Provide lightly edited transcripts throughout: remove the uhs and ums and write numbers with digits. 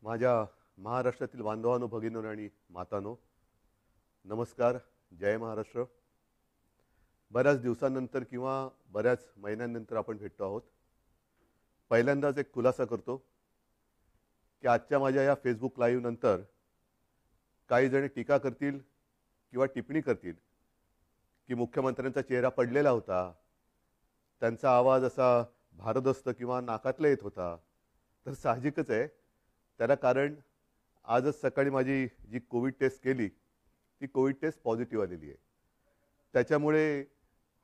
माझ्या महाराष्ट्रातील बांधवांनो, भगिनींनो आणि मातांनो, नमस्कार. जय महाराष्ट्र. बऱ्याच दिवसांनंतर किंवा बऱ्याच महिन्यांनंतर आपण भेटतो आहोत. पहिल्यांदाच एक खुलासा करतो की आजच्या माझ्या या फेसबुक लाईव्ह नंतर काही जण टीका करतील किंवा टिप्पणी करतील की मुख्यमंत्र्यांचा चेहरा पडलेला होता, त्यांचा आवाज असा भारदस्त किंवा नाकातला येत होता. तर साहजिकच आहे, त्याला कारण आजच सकाळी माझी जी कोविड टेस्ट केली ती कोविड टेस्ट पॉझिटिव्ह आलेली आहे. त्याच्यामुळे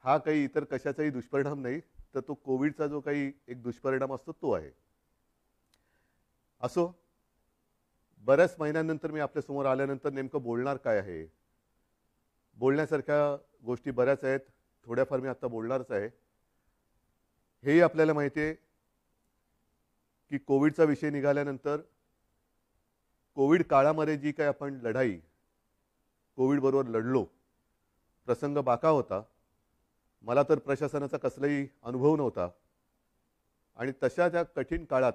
हा काही इतर कशाचाही दुष्परिणाम नाही, तर तो कोविडचा जो काही एक दुष्परिणाम असतो तो आहे. असो, बऱ्याच महिन्यांनंतर मी आपल्यासमोर आल्यानंतर नेमकं बोलणार काय आहे, बोलण्यासारख्या गोष्टी बऱ्याच आहेत. थोड्याफार मी आता बोलणारच आहे. हेही आपल्याला माहिती आहे की कोविडचा विषय निघाल्यानंतर कोविड काळामध्ये जी काही आपण लढाई कोविडबरोबर लढलो, प्रसंग बाका होता. मला तर प्रशासनाचा कसलाही अनुभव नव्हता आणि तशा त्या कठीण काळात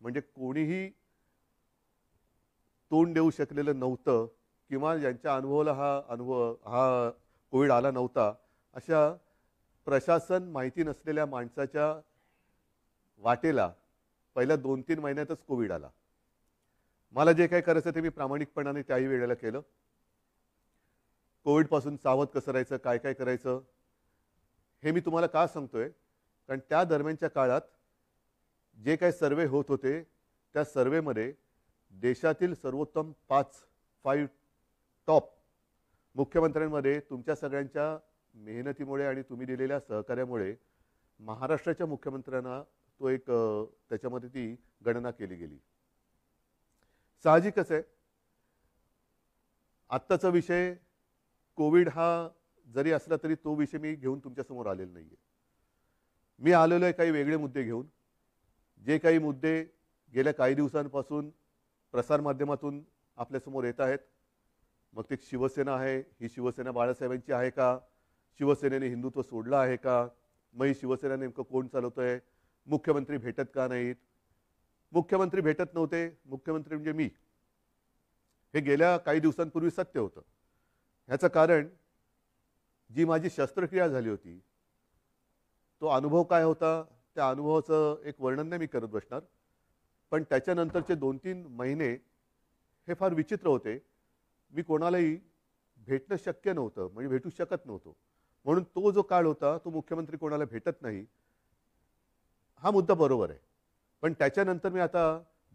म्हणजे कोणीही तोंड देऊ शकलेलं नव्हतं किंवा ज्यांच्या अनुभवाला हा कोविड आला नव्हता, अशा प्रशासन माहिती नसलेल्या माणसाच्या वाटेला पहिल्या 2-3 महिन्यातच कोविड आला. मला जे काही करायचं ते मी प्रामाणिकपणाने त्याही वेळेला केलं. कोविडपासून सावध कसं राहायचं, काय काय करायचं हे मी तुम्हाला का सांगतोय, कारण त्या दरम्यानच्या काळात जे काही सर्वे होत होते त्या सर्वेमध्ये देशातील सर्वोत्तम 5 टॉप मुख्यमंत्र्यांमध्ये तुमच्या सगळ्यांच्या मेहनतीमुळे आणि तुम्ही दिलेल्या सहकार्यामुळे महाराष्ट्राच्या मुख्यमंत्र्यांना तो एक त्याच्यामध्ये ती गणना केली गेली. साहजिकच आहे, आत्ताचा विषय कोविड हा जरी असला तरी तो विषय मी घेऊन तुमच्यासमोर आलेला नाही आहे. मी आलेलो आहे काही वेगळे मुद्दे घेऊन. जे काही मुद्दे गेल्या काही दिवसांपासून प्रसारमाध्यमातून आपल्यासमोर येत आहेत, मग ते शिवसेना आहे, ही शिवसेना बाळासाहेबांची आहे का, शिवसेनेने हिंदुत्व सोडलं आहे का, मग ही शिवसेना नेमकं कोण चालवतोय, मुख्यमंत्री भेटत का नाहीत, मुख्यमंत्री भेटत नव्हते, मुख्यमंत्री म्हणजे मी, हे गेल्या काही दिवसांपूर्वी सत्य होतं. ह्याचं कारण जी माझी शस्त्रक्रिया झाली होती तो अनुभव काय होता, त्या अनुभवाचं एक वर्णन नाही मी करत बसणार, पण त्याच्यानंतरचे 2-3 महिने हे फार विचित्र होते. मी कोणालाही भेटणं शक्य नव्हतं, म्हणजे भेटू शकत नव्हतो. म्हणून तो जो काळ होता तो मुख्यमंत्री कोणाला भेटत नाही हा मुद्दा बरोबर आहे. पण त्याच्यानंतर मी आता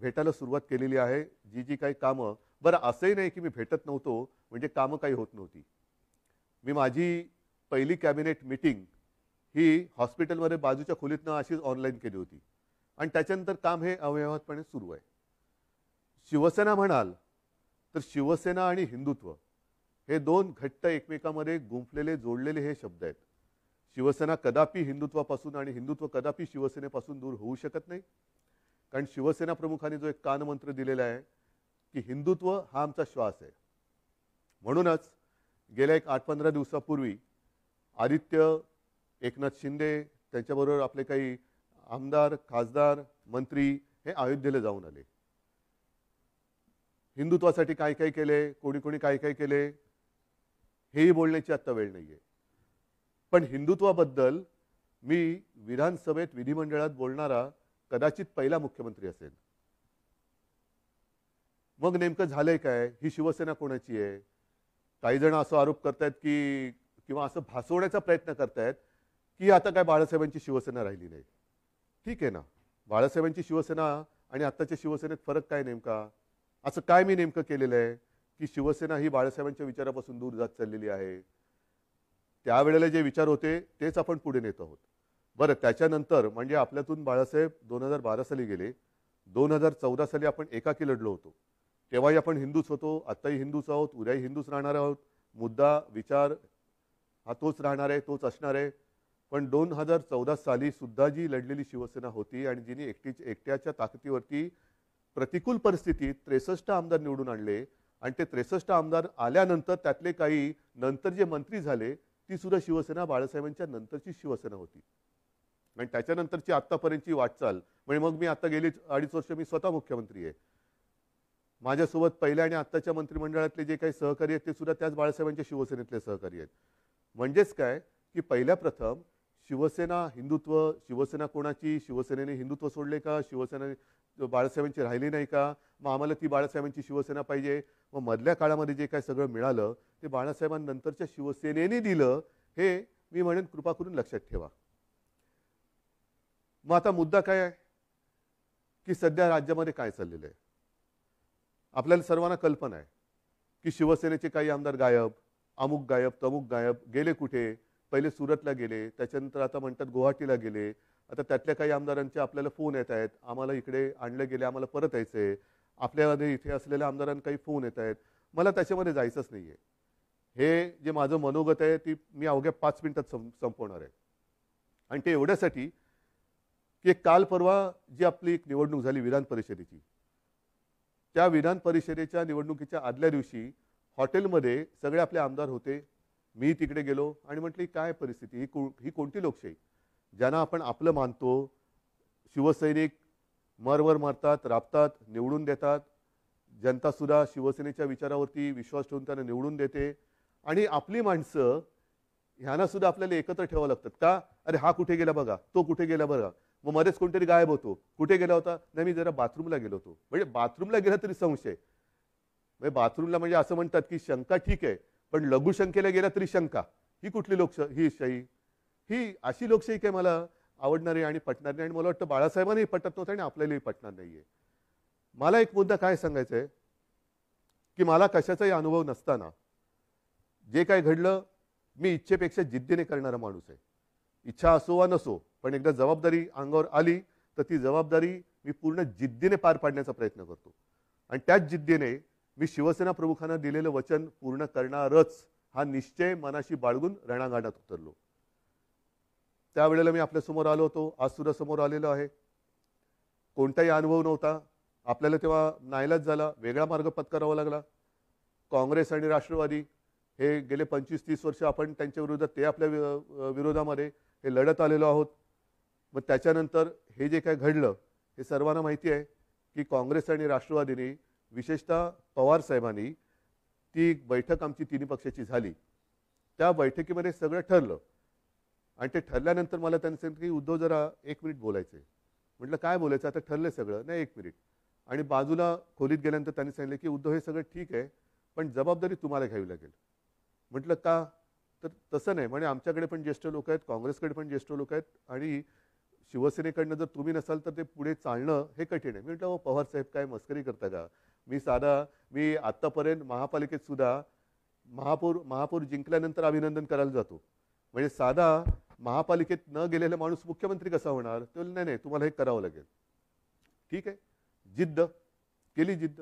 भेटायला सुरुवात केलेली आहे. जी जी काही कामं, बरं असंही नाही की मी भेटत नव्हतो म्हणजे कामं काही होत नव्हती. मी माझी पहिली कॅबिनेट मीटिंग ही हॉस्पिटलमध्ये बाजूच्या खोलीतनं अशीच ऑनलाईन केली होती आणि त्याच्यानंतर काम हे अव्यवहातपणे सुरू आहे. शिवसेना म्हणाल तर शिवसेना आणि हिंदुत्व हे दोन घट्ट एकमेकांमध्ये गुंफलेले जोडलेले हे शब्द आहेत. शिवसेना कदापि हिंदुत्वापासून आणि हिंदुत्व कदापि शिवसेनेपासून दूर होऊ शकत नाही. कारण शिवसेना प्रमुखांनी जो एक कानमंत्र दिलेला आहे की हिंदुत्व हा आमचा श्वास आहे. म्हणूनच गेल्या एक 8-15 दिवसापूर्वी आदित्य, एकनाथ शिंदे, त्यांच्याबरोबर आपले काही आमदार, खासदार, मंत्री हे अयोध्येला जाऊन आले. हिंदुत्वासाठी काय काय केले, कोणी कोणी काय काय केले हेही बोलण्याची आत्ता वेळ नाही आहे. पण हिंदुत्वाबद्दल मी विधानसभेत, विधिमंडळात बोलणारा कदाचित पहिला मुख्यमंत्री असेल. मग नेमकं झालंय काय, ही शिवसेना कोणाची आहे? काही जण असं आरोप करतायत की किंवा असं भासवण्याचा प्रयत्न करतायत की आता काय बाळासाहेबांची शिवसेना राहिली नाही. ठीक आहे ना, बाळासाहेबांची शिवसेना आणि आत्ताच्या शिवसेनेत फरक काय नेमका? असं काय मी नेमकं केलेलं आहे की शिवसेना ही बाळासाहेबांच्या विचारापासून दूर जात चाललेली आहे? त्यावेळेला जे विचार होते तेच आपण पुढे नेत आहोत. बरं, त्याच्यानंतर म्हणजे आपल्यातून बाळासाहेब 2012 साली गेले. 2014 साली आपण एकाकी लढलो होतो. तेव्हाही आपण हिंदूच होतो, आत्ताही हिंदूच आहोत, उद्याही हिंदूच राहणार आहोत. मुद्दा, विचार हा तोच राहणार आहे, तोच असणार आहे. पण 2014 साली सुद्धा जी लढलेली शिवसेना होती आणि जिने एकट्याच्या ताकदीवरती प्रतिकूल परिस्थितीत 63 आमदार निवडून आणले आणि ते 63 आमदार आल्यानंतर त्यातले काही नंतर जे मंत्री झाले ती सुद्धा शिवसेना बाळासाहेबांच्या नंतरची शिवसेना होती. आणि त्याच्यानंतरची आत्तापर्यंतची वाटचाल म्हणजे मग मी आता गेली 2.5 वर्ष मी स्वतः मुख्यमंत्री आहे. माझ्यासोबत पहिल्या आणि आत्ताच्या मंत्रिमंडळातले जे काही सहकारी आहेत ते सुद्धा त्याच बाळासाहेबांच्या शिवसेनेतले सहकारी आहेत. म्हणजेच काय की पहिल्या प्रथम शिवसेना हिंदुत्व, शिवसेना कोणाची, शिवसेनेने हिंदुत्व सोडले का, शिवसेना बाळासाहेबांची राहिली नाही का, मग आम्हाला ती बाळासाहेबांची शिवसेना पाहिजे. मग मधल्या काळामध्ये जे काय सगळं मिळालं ते बाळासाहेबांनंतरच्या शिवसेनेने दिलं, हे मी म्हणेन कृपा करून लक्षात ठेवा. मग आता मुद्दा काय आहे की सध्या राज्यामध्ये काय चाललेलं आहे. आपल्याला सर्वांना कल्पना आहे की शिवसेनेचे काही आमदार गायब, अमुक गायब, तमुक गायब, गेले कुठे. पहिले सुरतला गेले, त्याच्यानंतर आता म्हणतात गुवाहाटीला गेले. आता त्यातल्या काही आमदारांचे आपल्याला फोन येत आहेत, आम्हाला इकडे आणले गेले, आम्हाला परत यायचंय. आपल्यामध्ये इथे असलेल्या आमदारांना काही फोन येत आहेत. मला त्याच्यामध्ये जायचंच नाहीये. हे जे माझं मनोगत आहे ती मी अवघ्या 5 मिनिटात संपवणार आहे. आणि ते एवढ्यासाठी की काल परवा जी आपली एक निवडणूक झाली विधान परिषदेची, त्या विधान परिषदेच्या निवडणुकीच्या आदल्या दिवशी हॉटेलमध्ये सगळे आपले आमदार होते. मी तिकडे गेलो आणि म्हटली काय परिस्थिती, ही कोणती लोकशाही, ज्यांना आपण आपलं मानतो, शिवसैनिक मरवर मारतात, राबतात, निवडून देतात. जनता सुद्धा शिवसेनेच्या विचारावरती विश्वास ठेवून त्यांना निवडून देते. आणि आपली माणसं ह्यांना सुद्धा आपल्याला एकत्र ठेवावं लागतात का. अरे हा कुठे गेला बघा, तो कुठे गेला बघा. मग मध्येच कोणतरी गायब होतो, कुठे गेला होता, नाही मी जरा बाथरूमला गेलो होतो. म्हणजे बाथरूमला गेला तरी संशय. म्हणजे बाथरूमला म्हणजे असं म्हणतात की शंका ठीक आहे, पण लघुशंकेला गेला तरी शंका. ही कुठली ही शाही, ही अशी लोकशाही काय मला आवडणारी आणि पटणार नाही. आणि मला वाटतं बाळासाहेबांनाही पटत नव्हतं आणि आपल्यालाही पटणार नाहीये. मला एक मुद्दा काय सांगायचा आहे की मला कशाचाही अनुभव नसताना जे काय घडलं, मी इच्छेपेक्षा जिद्दीने करणारा माणूस आहे. इच्छा असो वा नसो, पण एकदा जबाबदारी अंगावर आली तर ती जबाबदारी मी पूर्ण जिद्दीने पार पाडण्याचा प्रयत्न करतो. आणि त्याच जिद्दीने मी शिवसेना प्रमुखांना दिलेलं वचन पूर्ण करणारच हा निश्चय मनाशी बाळगून रणांगणात उतरलो. त्यावेळेला मी आपल्या समोर आलो होतो, आज सुद्धा समोर आलेलो आहे. कोणताही अनुभव नव्हता. आपल्याला तेव्हा नाईलाज झाला, वेगळा मार्ग पत्करावा लागला. काँग्रेस आणि राष्ट्रवादी हे गेले 25-30 वर्ष आपण त्यांच्या विरोधात, ते आपल्या विरोधामध्ये हे लढत आलेलो आहोत. मग त्याच्यानंतर हे जे काय घडलं हे सर्वांना माहिती आहे की काँग्रेस आणि राष्ट्रवादीने, विशेषतः पवार साहेबांनी, ती बैठक आमची तिन्ही पक्षाची झाली. त्या बैठकीमध्ये सगळं ठरलं. आणि ते ठरल्यानंतर मला त्यांनी सांगितलं की उद्धव जरा 1 मिनिट बोलायचं आहे. म्हटलं काय बोलायचं, आता ठरलं सगळं, नाही 1 मिनिट. आणि बाजूला खोलीत गेल्यानंतर त्यांनी सांगितलं की उद्धव हे सगळं ठीक आहे, पण जबाबदारी तुम्हाला घ्यावी लागेल. म्हटलं का, तर तसं नाही म्हणे, आमच्याकडे पण ज्येष्ठ लोक आहेत, काँग्रेसकडे पण ज्येष्ठ लोक आहेत, आणि शिवसेनेकडनं जर तुम्ही नसाल तर ते पुढे चालणं हे कठीण आहे. मी म्हटलं पवार साहेब काय मस्करी करता का. मी आत्तापर्यंत महापालिकेत सुद्धा महापौर जिंकल्यानंतर अभिनंदन करायला जातो. म्हणजे साधा महापालिकेत न गेलेला माणूस मुख्यमंत्री कसा होणार. ते नाही नाही तुम्हाला हे करावं लागेल. ठीक आहे, जिद्द केली, जिद्द.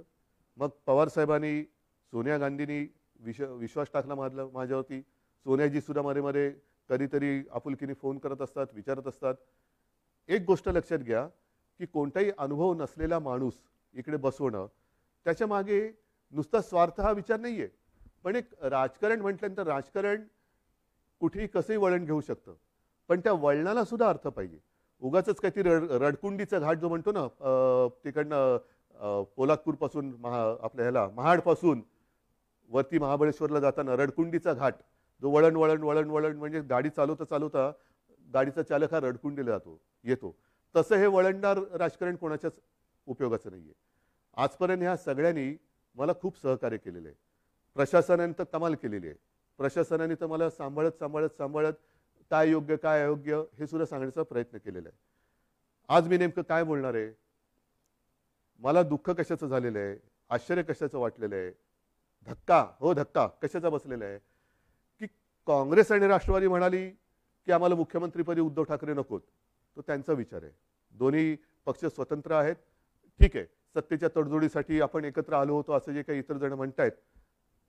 मग पवार साहेबांनी, सोनिया गांधींनी विश्वास टाकला माझ्यावरती. सोनियाजी सुद्धा मध्ये मध्ये कधीतरी आपुलकीने फोन करत असतात, विचारत असतात. एक गोष्ट लक्षात घ्या की कोणताही अनुभव नसलेला माणूस इकडे बसवणं, त्याच्या मागे नुसता स्वार्थ हा विचार नाहीये. पण एक राजकारण म्हटल्यानंतर राजकारण कुठेही कसंही वळण घेऊ शकतं, पण त्या वळणाला सुद्धा अर्थ पाहिजे. उगाच काहीतरी रडकुंडीचा घाट जो म्हणतो ना, तिकडनं पोलादपूर पासून आपल्या ह्याला महाडपासून वरती महाबळेश्वरला जाताना रडकुंडीचा घाट, जो वळण वळण वळण वळण म्हणजे गाडी चालवता चालवता गाडीचा चालक हा रडकुंडीला येतो. तसं हे वळणदार राजकारण कोणाच्याच उपयोगाचं नाहीये. आजपर्यंत ह्या सगळ्यांनी मला खूप सहकार्य केलेलं आहे. प्रशासनाने तर कमाल केलेली आहे. प्रशासनाने तर मला सांभाळत काय योग्य काय अयोग्य हे सुद्धा सांगण्याचा प्रयत्न केलेला आहे. आज मी नेमकं काय बोलणार आहे, मला दुःख कशाचं झालेलं आहे, आश्चर्य कशाचं वाटलेलं आहे, धक्का कशाचा बसलेला आहे की काँग्रेस आणि राष्ट्रवादी म्हणाली की आम्हाला मुख्यमंत्रीपदी उद्धव ठाकरे नकोत. तो त्यांचा विचार आहे. दोन्ही पक्ष स्वतंत्र आहेत. ठीक आहे, सत्तेच्या तडजोडीसाठी आपण एकत्र आलो होतो असं जे काही इतर जण म्हणतायत,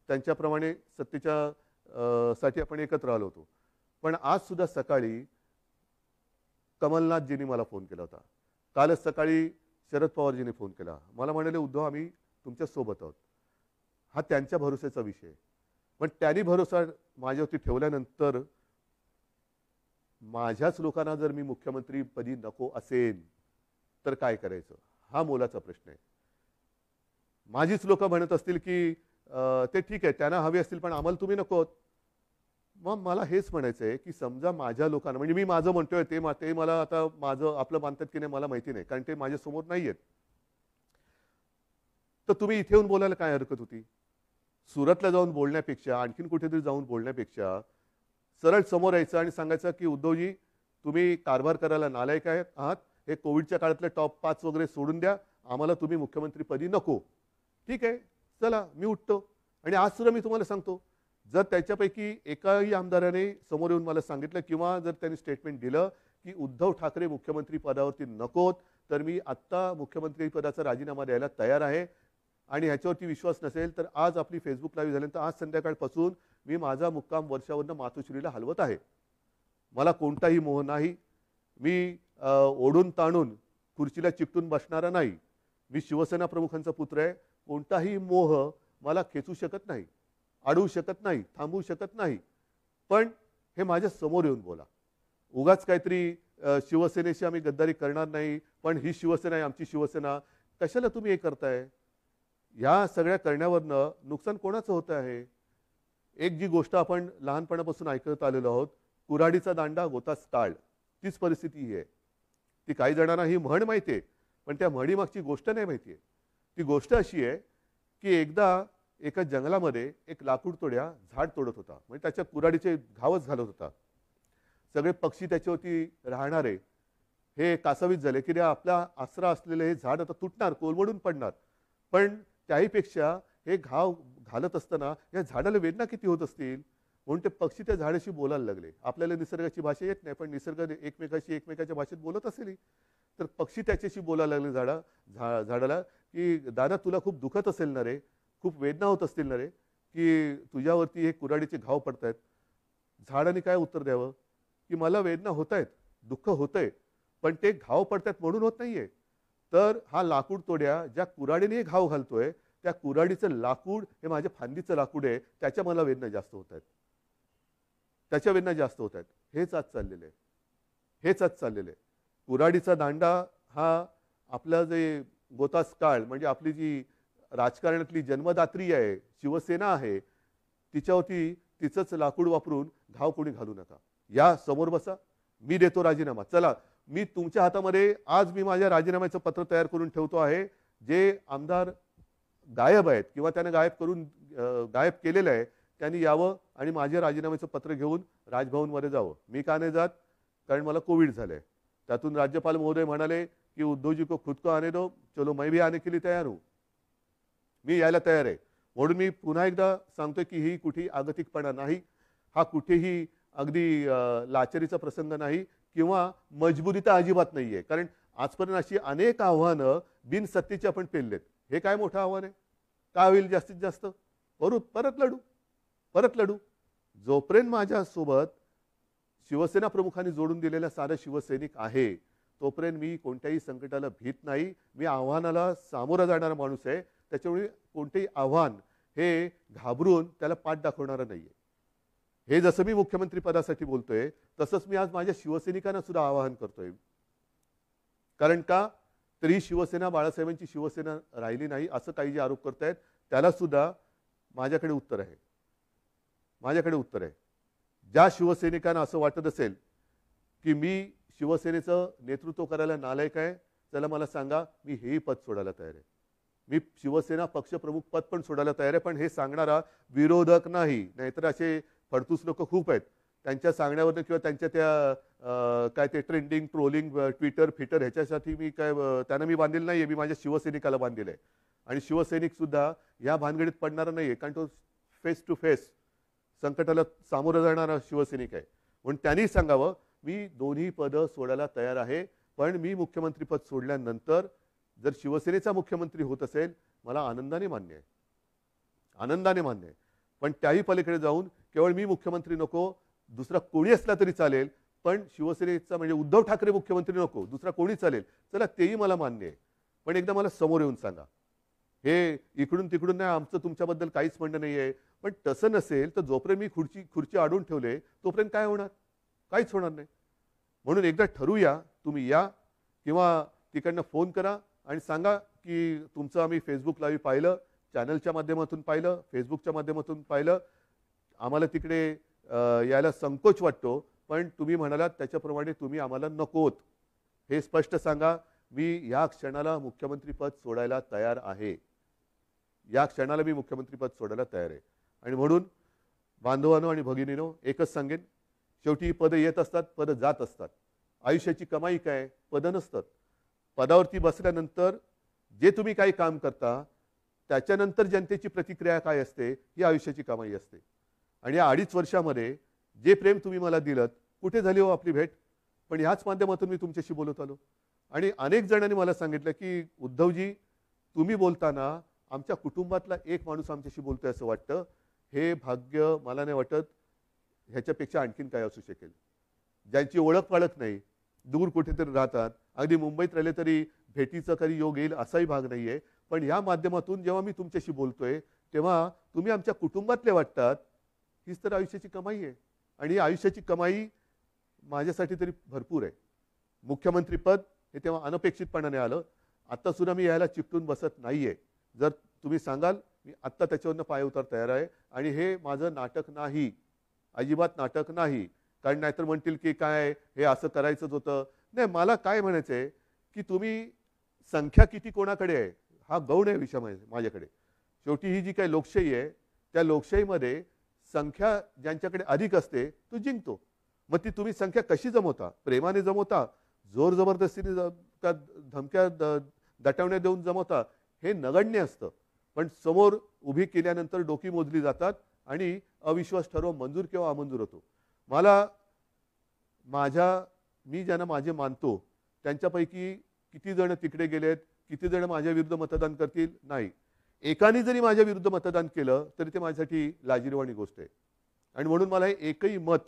त्यांच्याप्रमाणे सत्तेच्या साठी आपण एकत्र आलो होतो. पण आज सुद्धा सकाळी कमलनाथजींनी मला फोन केला होता. कालच सकाळी शरद पवारजींनी फोन केला. मला म्हणाले उद्धव आम्ही तुमच्या सोबत आहोत. हा त्यांच्या भरोश्याचा विषय. पण त्यांनी भरोसा माझ्यावरती ठेवल्यानंतर माझ्याच लोकांना जर मी मुख्यमंत्रीपदी नको असेल तर काय करायचं, हा मोलाचा प्रश्न आहे. माझीच लोक म्हणत असतील की ते ठीक आहे, त्यांना हवे असतील पण आम्हाला तुम्ही नको. मग मला हेच म्हणायचं आहे की समजा माझ्या लोकांना, म्हणजे मी माझं म्हणतोय ते मला आता माझं आपलं मानतात की नाही मला माहिती नाही, कारण ते माझ्या समोर नाहीयेत. तर तुम्ही इथे येऊन बोलायला काय हरकत होती? सुरतला जाऊन बोलण्यापेक्षा, आणखीन कुठेतरी जाऊन बोलण्यापेक्षा सरळ समोर यायचं आणि सांगायचं की उद्धवजी, तुम्ही कारभार करायला नालायक आहात. हे कोविडच्या काळातले टॉप 5 वगैरे सोडून द्या, आम्हाला तुम्ही मुख्यमंत्रीपदी नको. ठीक आहे, चला मी उठतो. आणि आज सुद्धा मी तुम्हाला सांगतो, जर त्याच्यापैकी एकाही आमदाराने समोर येऊन मला सांगितलं किंवा जर त्यांनी स्टेटमेंट दिलं की उद्धव ठाकरे मुख्यमंत्री पदावरती नकोत, तर मी आत्ता मुख्यमंत्री पदाचा राजीनामा द्यायला तयार आहे. आणि ह्याच्यावरती विश्वास नसेल तर आज आपली फेसबुक लाईव्ह झाल्यानंतर आज संध्याकाळपासून मी माझा मुक्काम वर्षावरनं मातोश्रीला हलवत आहे. मला कोणताही मोह नाही. मी ओढून ताणून खुर्चीला चिकटून बसणारा नाही. मी शिवसेना प्रमुखांचा पुत्र आहे. कोणताही मोह मला खेचू शकत नाही, अडवू शकत नाही, थांबवू शकत नाही. पण हे माझ्या समोर येऊन बोला. उगाच काहीतरी शिवसेनेशी आम्ही गद्दारी करणार नाही, पण ही शिवसेना आहे, आमची शिवसेना, कशाला तुम्ही हे करताय? या सगळ्या करण्यावरनं नुकसान कोणाचं होतं आहे? एक जी गोष्ट आपण लहानपणापासून ऐकत आलेलो आहोत, कुऱ्हाडीचा दांडा गोतास टाळ, तीच परिस्थिती ही आहे. ती काही जणांना ही म्हण माहिती आहे, पण त्या म्हणीमागची गोष्ट नाही माहिती आहे. ती गोष्ट अशी आहे की एकदा एका जंगलामध्ये एक लाकूड तोड्या झाड तोडत होता, म्हणजे त्याच्या कुऱ्हाडीचे घावच घालत होता. सगळे पक्षी त्याच्यावरती राहणारे हे कासावीस झाले की आपला आसरा असलेले हे झाड आता तुटणार, कोलमडून पडणार. पण त्याहीपेक्षा हे घाव घालत असताना या झाडाला वेदना किती होत असतील, म्हणून ते पक्षी त्या झाडाशी बोलायला लागले. आपल्याला निसर्गाची भाषा येत नाही, पण निसर्ग एकमेकाच्या भाषेत बोलत असेल. तर पक्षी त्याच्याशी बोलायला लागले झाडाला की दादा, तुला खूप दुखत असेल ना रे, खूप वेदना होत असतील ना रे, की तुझ्यावरती हे कुऱ्हाडीचे घाव पडतायत. झाडाने काय उत्तर द्यावं की मला वेदना होत आहेत, दुःख होतंय, पण ते घाव पडतात म्हणून होत नाहीये. तर हा लाकूड तोड्या ज्या कुऱ्हाडीने घाव घालतोय, त्या कुऱ्हाडीचं लाकूड हे माझ्या फांदीचं लाकूड आहे, त्याच्या मला वेदना जास्त होत आहेत, त्याच्या वेदना जास्त होत आहेत. हेच आज चाललेलं आहे, हेच आज चाललेलं आहे. कुऱ्हाडीचा दांडा हा आपला जे गोतास काळ, म्हणजे आपली जी राजकारणातली जन्मदात्री आहे, शिवसेना आहे, तिच्यावरती तिचंच लाकूड वापरून घाव कोणी घालू नका. या समोर बसा, मी देतो राजीनामा. चला, मी तुमच्या हातामध्ये आज मी माझ्या राजीनाम्याचं पत्र तयार करून ठेवतो आहे. जे आमदार गायब आहेत किंवा त्याने गायब केलेलं आहे, त्यांनी यावं आणि माझ्या राजीनाम्याचं पत्र घेऊन राजभवनमध्ये जावं. मी का नाही जात? कारण मला कोविड झालंय. त्यातून राज्यपाल महोदय म्हणाले की उद्धवजी को खुद को आने दो, चलो मैं भी आने के लिए तैयार हूं. मी यायला तयार आहे. म्हणून मी पुन्हा एकदा सांगतोय की ही कुठेही आगतिकपणा नाही, हा कुठेही अगदी लाचारीचा प्रसंग नाही किंवा मजबुरी तर अजिबात नाहीये. कारण आजपर्यंत अशी अनेक आव्हानं बिनसत्तेची आपण पेललेत. हे काय मोठं आव्हान आहे? काय होईल जास्तीत जास्त? परत लढू. जोपर्यंत माझ्यासोबत शिवसेना प्रमुखांनी जोडून दिलेला सारा शिवसैनिक आहे, तोपर्यंत मी कोणत्याही संकटाला भीत नाही. मी आव्हानाला सामोरा जाणारा माणूस आहे. त्याच्यामुळे कोणतेही आव्हान हे घाबरून त्याला पाठ दाखवणारा नाहीये. हे जसं मी मुख्यमंत्री पदासाठी बोलतोय, तसंच मी आज माझ्या शिवसैनिकांना सुद्धा आवाहन करतोय. कारण का तर ही शिवसेना बाळासाहेबांची शिवसेना राहिली नाही असं काही जे आरोप करतायत, त्याला सुद्धा माझ्याकडे उत्तर आहे. ज्या शिवसैनिकांना असं वाटत असेल की मी शिवसेनेचं नेतृत्व करायला नालायक आहे, चला मला सांगा, मी हेही पद सोडायला तयार आहे. मी शिवसेना पक्षप्रमुख पद पण सोडायला तयार आहे, पण हे सांगणारा विरोधक नाही. नाहीतर असे फडतूस लोक खूप आहेत. त्यांच्या सांगण्यावरनं किंवा त्यांच्या त्या काय ते ट्रेंडिंग, ट्रोलिंग, ट्विटर ह्याच्यासाठी मी त्यांना मी बांधलेलं नाहीये. मी माझ्या शिवसैनिकाला बांधलेलं आहे. आणि शिवसैनिक सुद्धा या भानगडीत पडणारा नाहीये, कारण तो फेस टू फेस संकटाला सामोरं जाणारा शिवसैनिक आहे. म्हणून त्यांनी सांगावं, मी दोन्ही पदं सोडायला तयार आहे, पण मी मुख्यमंत्रीपद सोडल्यानंतर जर शिवसेनेचा मुख्यमंत्री होत असेल, मला आनंदाने मान्य आहे. पण त्याही पलीकडे जाऊन केवळ मी मुख्यमंत्री नको, दुसरा कोणी असला तरी चालेल, पण शिवसेनेचा म्हणजे उद्धव ठाकरे मुख्यमंत्री नको, दुसरा कोणी चालेल, चला तेही मला मान्य आहे. पण एकदा मला समोर येऊन सांगा. हे इकडून तिकडून नाही, आमचं तुमच्याबद्दल काहीच म्हणणं नाहीये. पण तसं नसेल तर जोपर्यंत मी खुर्ची अडवून ठेवले, तोपर्यंत काय होणार? काहीच होणार नाही. म्हणून एकदा ठरवूया, तुम्ही या किंवा तिकडनं फोन करा आणि सांगा की तुमचं आम्ही फेसबुक लाईव्ह पाहिलं, चॅनलच्या माध्यमातून पाहिलं, फेसबुकच्या माध्यमातून पाहिलं. आम्हाला तिकडे यायला संकोच वाटतो, पण तुम्ही म्हणालात त्याच्याप्रमाणे तुम्ही आम्हाला नकोत. हे स्पष्ट सांगा. मी या क्षणाला मुख्यमंत्रीपद सोडायला तयार आहे. या क्षणाला मी मुख्यमंत्रीपद सोडायला तयार आहे. आणि म्हणून बांधवांनो आणि भगिनीनो एकच सांगेन, शेवटी ही पदं येत असतात, पदं जात असतात. आयुष्याची कमाई काय? पदं नसतात. पदावरती बसल्यानंतर जे तुम्ही काही काम करता त्याच्यानंतर जनतेची प्रतिक्रिया काय असते ही आयुष्याची कमाई असते. आणि या 2.5 वर्षामध्ये जे प्रेम तुम्ही मला दिलत, कुठे झाली हो आपली भेट? पण ह्याच माध्यमातून मी तुमच्याशी बोलत आलो. आणि अनेक जणांनी मला सांगितलं की उद्धवजी, तुम्ही बोलताना आमच्या कुटुंबातला एक माणूस आमच्याशी बोलतोय असं वाटतं. हे भाग्य मला नाही वाटत ह्याच्यापेक्षा आणखीन काय असू शकेल. ज्यांची ओळख पाळख नाही, दूर कुठेतरी राहतात, अगदी मुंबईत राहिले तरी भेटीचा कधी योग येईल असाही भाग नाहीये. पण या माध्यमातून जेव्हा मी तुमच्याशी बोलतोय तेव्हा तुम्ही आमच्या कुटुंबातले वाटतात. हीच तर आयुष्याची कमाई आहे. आणि ही आयुष्याची कमाई माझ्यासाठी तरी भरपूर आहे. मुख्यमंत्रीपद हे तेव्हा अनपेक्षितपणाने आलं. आत्ता सुद्धा मी यायला चिकटून बसत नाहीये. जर तुम्ही सांगाल, मी आत्ता त्याच्यावरनं पाय उतार तयार आहे. आणि हे माझं नाटक नाही, अजिबात नाटक नाही. कारण नाहीतर म्हणतील की काय हे असं करायचंच होतं. नाही, मला काय म्हणायचं आहे की तुम्ही संख्या किती कोणाकडे आहे हा गौण आहे विषय माझ्याकडे. शेवटी ही जी काही लोकशाही आहे त्या लोकशाहीमध्ये संख्या ज्यांच्याकडे अधिक असते तो जिंकतो. मग ती तुम्ही संख्या कशी जमवता? प्रेमाने जमवता, जोर जबरदस्तीने त्या धमक्या दटवण्या देऊन जमवता, हे नगण्य असतं. पण समोर उभी केल्यानंतर डोकी मोजली जातात आणि अविश्वास ठरव मंजूर किंवा अमंजूर होतो. मी ज्यांना माझे मानतो त्यांच्यापैकी किती जण तिकडे गेलेत, किती जण माझ्या विरुद्ध मतदान करतील? नाही. एकाने जरी माझ्या विरुद्ध मतदान केलं तरी ते माझ्यासाठी लाजिरवाणी गोष्ट आहे. आणि म्हणून मला हे एकही मत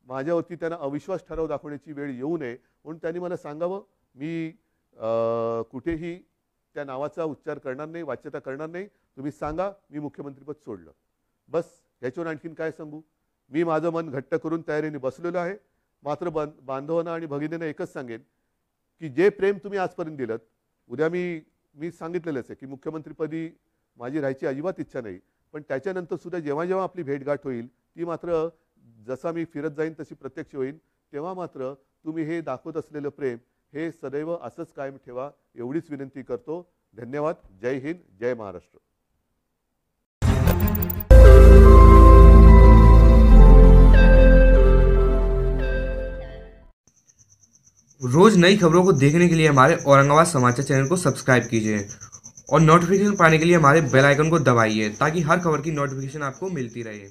माझ्यावरती त्यांना अविश्वास ठराव दाखवण्याची वेळ येऊ नये म्हणून त्यांनी मला सांगावं. मी कुठेही त्या नावाचा उच्चार करणार नाही, वाच्यता करणार नाही. तुम्ही सांगा मी मुख्यमंत्रीपद सोडलं, बस. ह्याच्यावर आणखीन काय सांगू? मी माझं मन घट्ट करून तयारीने बसलेलो आहे. मात्र बांधवांना आणि भगिनींना एकच सांगेन की जे प्रेम तुम्ही आजपर्यंत दिलं, उद्या मी सांगितलेलंच आहे की मुख्यमंत्रीपदी माझी राहायची अजिबात इच्छा नाही. पण त्याच्यानंतर सुद्धा जेव्हा जेव्हा आपली भेटगाठ होईल ती मात्र जसा मी फिरत जाईन तशी प्रत्यक्ष होईल. तेव्हा मात्र तुम्ही हे दाखवत असलेलं प्रेम हे सदैव असंच कायम ठेवा, एवढीच विनंती करतो. धन्यवाद. जय हिंद, जय महाराष्ट्र. रोज नई खबरों को देखने के लिए हमारे औरंगाबाद समाचार चैनल को सब्सक्राइब कीजिए और नोटिफिकेशन पाने के लिए हमारे बेल आइकन को दबाइए ताकि हर खबर की नोटिफिकेशन आपको मिलती रहे.